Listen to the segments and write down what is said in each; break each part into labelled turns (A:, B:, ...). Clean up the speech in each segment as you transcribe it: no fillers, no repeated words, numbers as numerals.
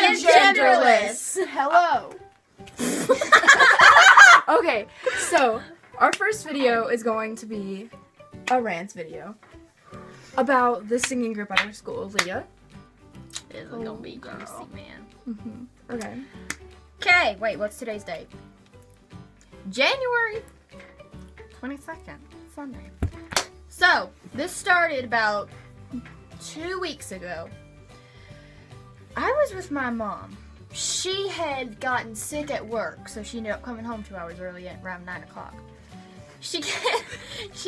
A: and genderless.
B: Hello. Okay, so our first video is going to be a rant video about the singing group at our school, Leah.
A: This is gonna be juicy, man.
B: Okay.
A: Okay, wait, what's today's date? January 22nd, Sunday. So, this started about 2 weeks ago. I was with my mom. She had gotten sick at work, so she ended up coming home 2 hours early at around 9 o'clock. She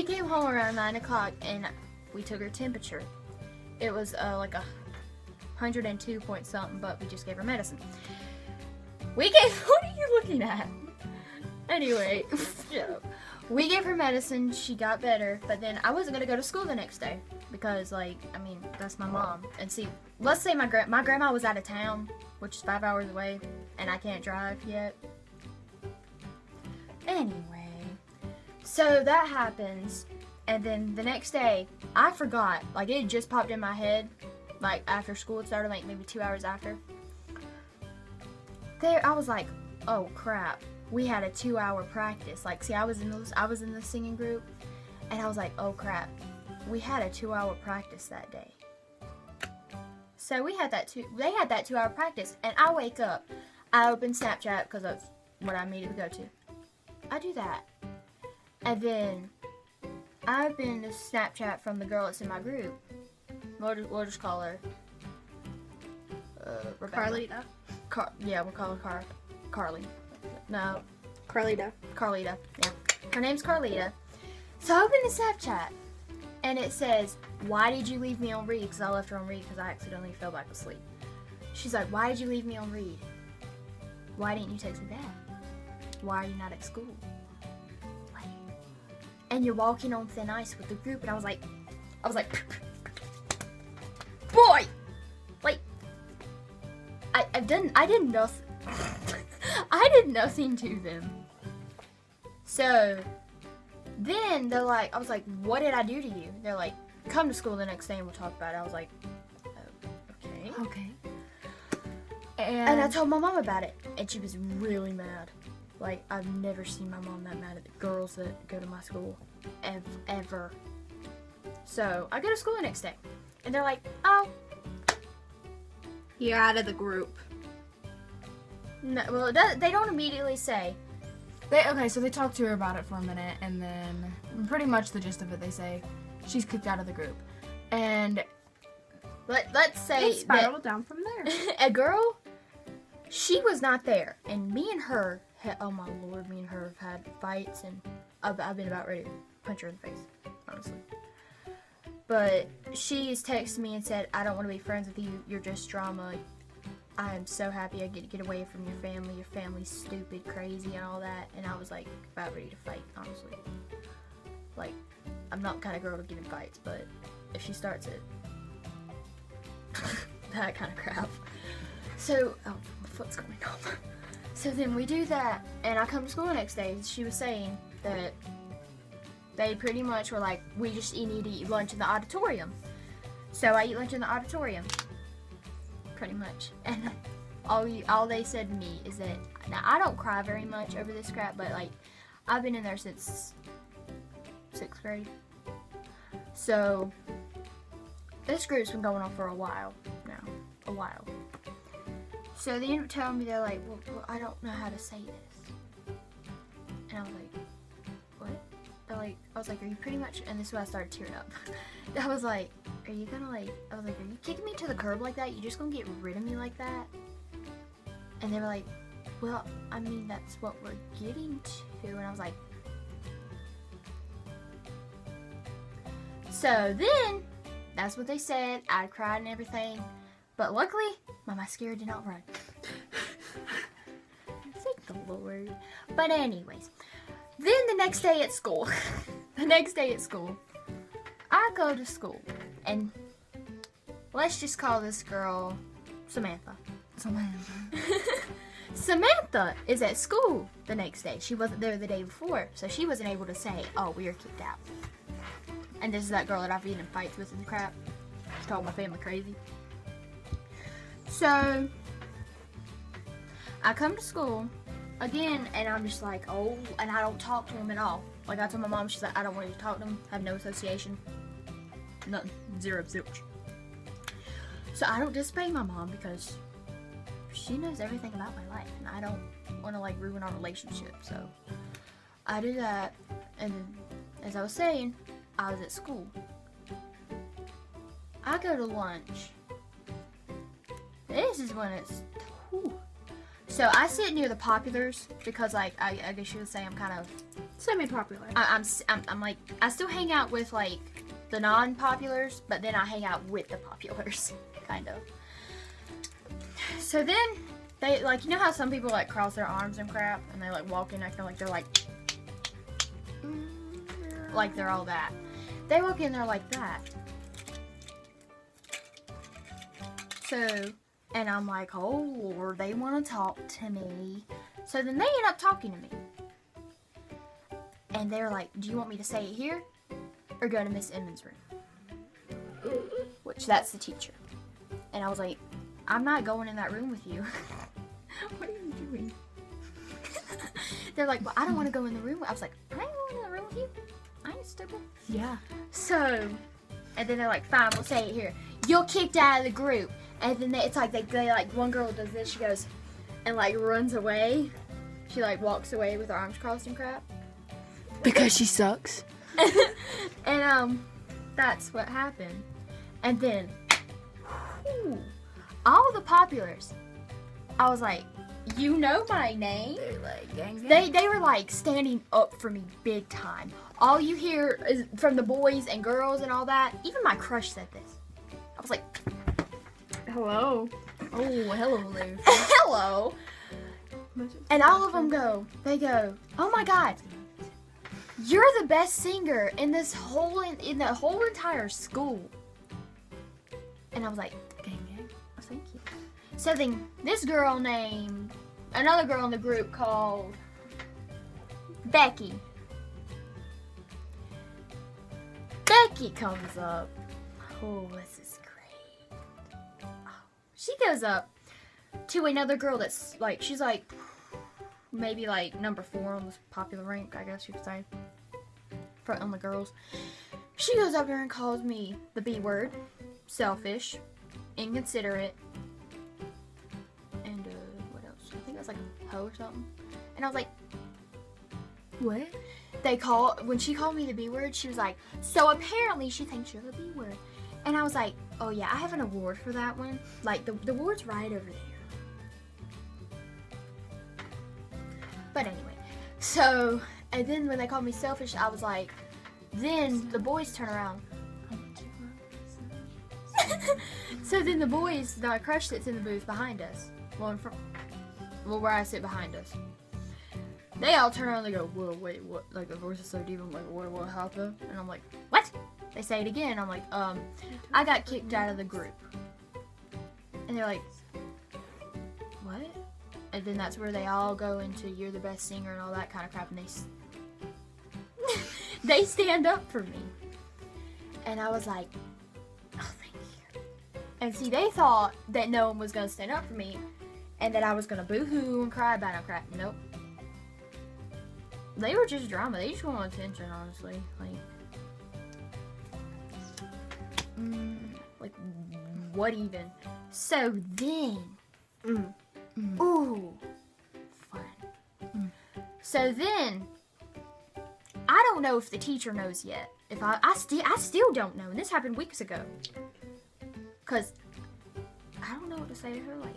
A: came home around 9 o'clock and we took her temperature. It was like 102 point something, but we just gave her medicine. What are you looking at? Anyway, we gave her medicine, she got better, but then I wasn't gonna go to school the next day because, like, I mean, that's my mom. And see, let's say my grandma was out of town, which is 5 hours away, and I can't drive yet. Anyway, so that happens, and then the next day, I forgot, like, it just popped in my head, like, after school had started, like, maybe 2 hours after. I was like, oh crap, we had a 2-hour practice. Like, see, I was in the singing group, and I was like, oh crap, we had a 2-hour practice that day. So they had that 2-hour practice, and I wake up, I open Snapchat because that's what I immediately go to. I do that, and then I open a Snapchat from the girl that's in my group. We'll just call her
B: Carlita.
A: We'll call her Carly. No.
B: Carlita.
A: Carlita. Yeah. Her name's Carlita. So I open the Snapchat, and it says, why did you leave me on read? Because I left her on read because I accidentally fell back asleep. She's like, why did you leave me on read? Why didn't you text me back? Why are you not at school? Like, and you're walking on thin ice with the group, and I was like, boy! Like, I did nothing. I did nothing to them. So then they're like, I was like, what did I do to you? They're like, come to school the next day and we'll talk about it. I was like, oh, okay. And I told my mom about it, and she was really mad. Like, I've never seen my mom that mad at the girls that go to my school, ever. So I go to school the next day, and they're like, oh,
C: you're out of the group.
A: no, well, they don't immediately say.
B: So they talked to her about it for a minute, and then pretty much the gist of it, they say she's kicked out of the group. And
A: let's say
C: It spiraled down from there.
A: a girl, she was not there, and me and her oh my lord, me and her have had fights, and I've been about ready to punch her in the face, honestly. But she's texted me and said, I don't want to be friends with you, you're just drama. I am so happy I get to get away from your family. Your family's stupid, crazy, and all that. And I was like, about ready to fight, honestly. Like, I'm not the kind of girl to get in fights, but if she starts it, that kind of crap. So, oh, my foot's going off. So then we do that, and I come to school the next day. She was saying that they pretty much were like, we just need to eat lunch in the auditorium. So I eat lunch in the auditorium. Pretty much. And all they said to me is that, now I don't cry very much over this crap, but like, I've been in there since 6th grade. So this group's been going on for a while now. So they ended up telling me, they're like, well, I don't know how to say this. And I was like, what? They're like, I was like, are you pretty much, and this is when I started tearing up. I was like, are you kicking me to the curb like that? You just gonna get rid of me like that? And they were like, well, I mean, that's what we're getting to. And I was like, so then, that's what they said. I cried and everything. But luckily, my mascara did not run. Thank the Lord. But anyways, then the next day at school, I go to school, and let's just call this girl Samantha. Samantha is at school the next day. She wasn't there the day before, so she wasn't able to say, oh, we are kicked out. And this is that girl that I've been in fights with and crap. She called my family crazy. So I come to school again, and I'm just like, oh, and I don't talk to him at all. Like, I told my mom, she's like, I don't want you to talk to him. Have no association. Nothing. Zero, zilch. So I don't disobey my mom because she knows everything about my life, and I don't want to, like, ruin our relationship. So I do that, and then, as I was saying, I was at school. I go to lunch. This is when it's... Whew. So I sit near the populars because, like, I guess you would say I'm kind of...
C: Semi-popular.
A: I'm like, I still hang out with, like, the non-populars, but then I hang out with the populars, kind of. So then, they, like, you know how some people, like, cross their arms and crap, and they, like, walk in acting like they're, like they're all that. They walk in there like that. So, and I'm like, oh, Lord, they want to talk to me. So then they end up talking to me. And they're like, do you want me to say it here or go to Miss Emmons' room? Which, that's the teacher. And I was like, I'm not going in that room with you. What are you doing? They're like, well, I don't want to go in the room. I was like, I ain't going in the room with you. I ain't stupid.
B: Yeah.
A: So, and then they're like, fine, we'll say it here. You're kicked out of the group. And then it's like, they like, one girl does this, she goes, and like runs away. She like walks away with her arms crossed and crap.
B: Because she sucks.
A: And that's what happened. And then, whew, all the populars, I was like, you know my name?
B: They're like, gang.
A: They were like standing up for me big time. All you hear is from the boys and girls and all that. Even my crush said this. I was like,
C: Hello.
B: Oh, hello there.
A: hello. And all of them they go, oh my God, you're the best singer in this whole, in the whole entire school. And I was like,
B: Gang, gang.
A: oh, thank you. So then this girl named, another girl in the group called Becky. Becky comes up. Oh, this is great. Oh, she goes up to another girl that's like, she's like, maybe like number 4 on the popular rank, I guess you could say, on the girls. She goes up there and calls me the B word, selfish, inconsiderate, and what else? I think that's like hoe or something. And I was like,
B: What?
A: when she called me the B word, she was like, so apparently she thinks you're the B word. And I was like, oh yeah, I have an award for that one. Like, the award's right over there. But anyway, so, and then when they called me selfish, I was like, then the boys turn around. So then the boys, the crush sits in the booth behind us. Well, in front, well, where I sit behind us. They all turn around and they go, whoa, wait, what? Like, the voice is so deep. I'm like, what happened? And I'm like, what? They say it again. I'm like, I got kicked out of the group. And they're like, what? And then that's where they all go into you're the best singer and all that kind of crap. And they stand up for me. And I was like, oh, thank you. And see, they thought that no one was going to stand up for me and that I was going to boo-hoo and cry about it. Crap. Nope. They were just drama. They just wanted attention, honestly. Like, what even? So then, ooh, fun. So then, I don't know if the teacher knows yet. If I still don't know, and this happened weeks ago. Cause I don't know what to say to her. Like,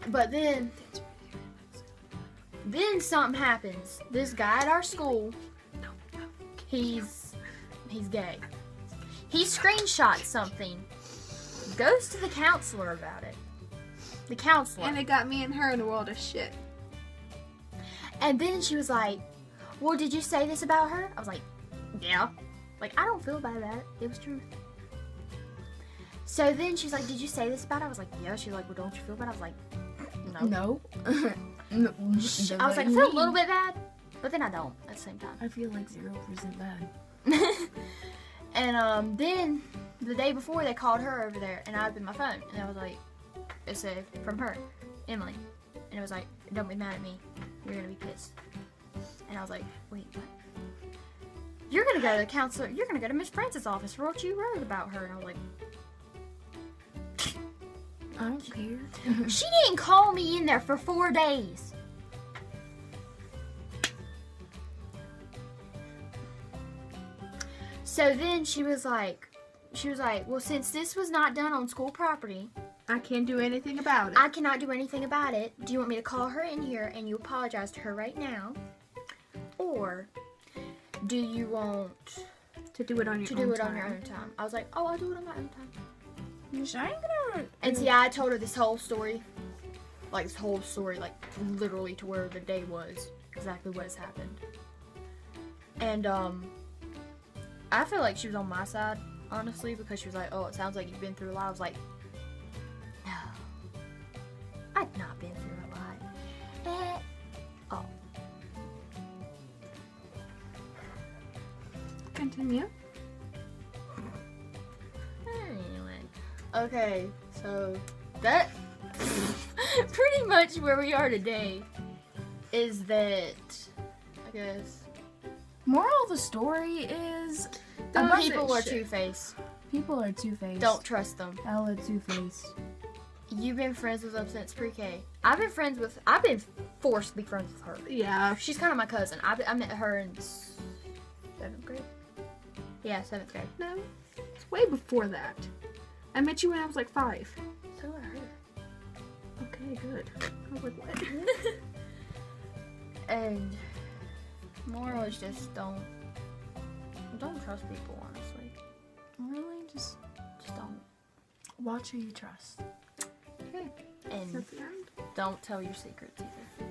A: but then something happens. This guy at our school, he's gay. He screenshots something, goes to the counselor about it. The counselor.
C: And it got me and her in a world of shit.
A: And then she was like, well, did you say this about her? I was like, yeah. Like, I don't feel bad about it. It was true. So then she's like, did you say this about her? I was like, yeah. She's like, well, don't you feel bad? I was like, no.
B: No.
A: I was like, I feel a little bit bad, but then I don't at the same time.
B: I feel like 0% bad.
A: And then the day before they called her over there and I opened my phone and I was like, it said from her, Emily, and it was like, don't be mad at me, you're gonna be pissed. And I was like, wait, what? You're gonna go to the counselor, you're gonna go to Miss Francis' office for what you wrote about her. And I was like,
B: I don't care.
A: she didn't call me in there for 4 days. So then she was like, well, since this was not done on school property,
C: I can't do anything about it.
A: I cannot do anything about it. Do you want me to call her in here and you apologize to her right now? Or do you want
C: to do it on your
A: to
C: own
A: do it
C: time.
A: on your own time? I was like, oh, I'll do it on my own time.
B: I ain't gonna.
A: And see, I told her this whole story, like literally to where the day was, exactly what has happened. And I feel like she was on my side, honestly, because she was like, oh, it sounds like you've been through a lot. I was like, no, I've not been through a lot. Oh.
C: Continue.
A: Anyway. Okay, so that pretty much where we are today is that, I guess,
B: Moral of the story is
C: Don't
A: people are
C: shit.
A: two-faced.
B: people are two-faced.
A: Don't trust them.
B: Hella two-faced.
A: You've been friends with them since pre-K. I've been forced to be friends with her.
C: Yeah.
A: She's kind of my cousin. I met her in 7th grade. Yeah, 7th grade.
C: No. It's way before that. I met you when I was like 5.
A: So did her.
C: Okay, good. I was like, what?
A: And moral is just don't trust people, honestly.
B: Really, just
A: Don't.
B: watch who you trust.
A: And
C: That's the end.
A: don't tell your secrets either.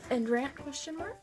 B: And rant question mark?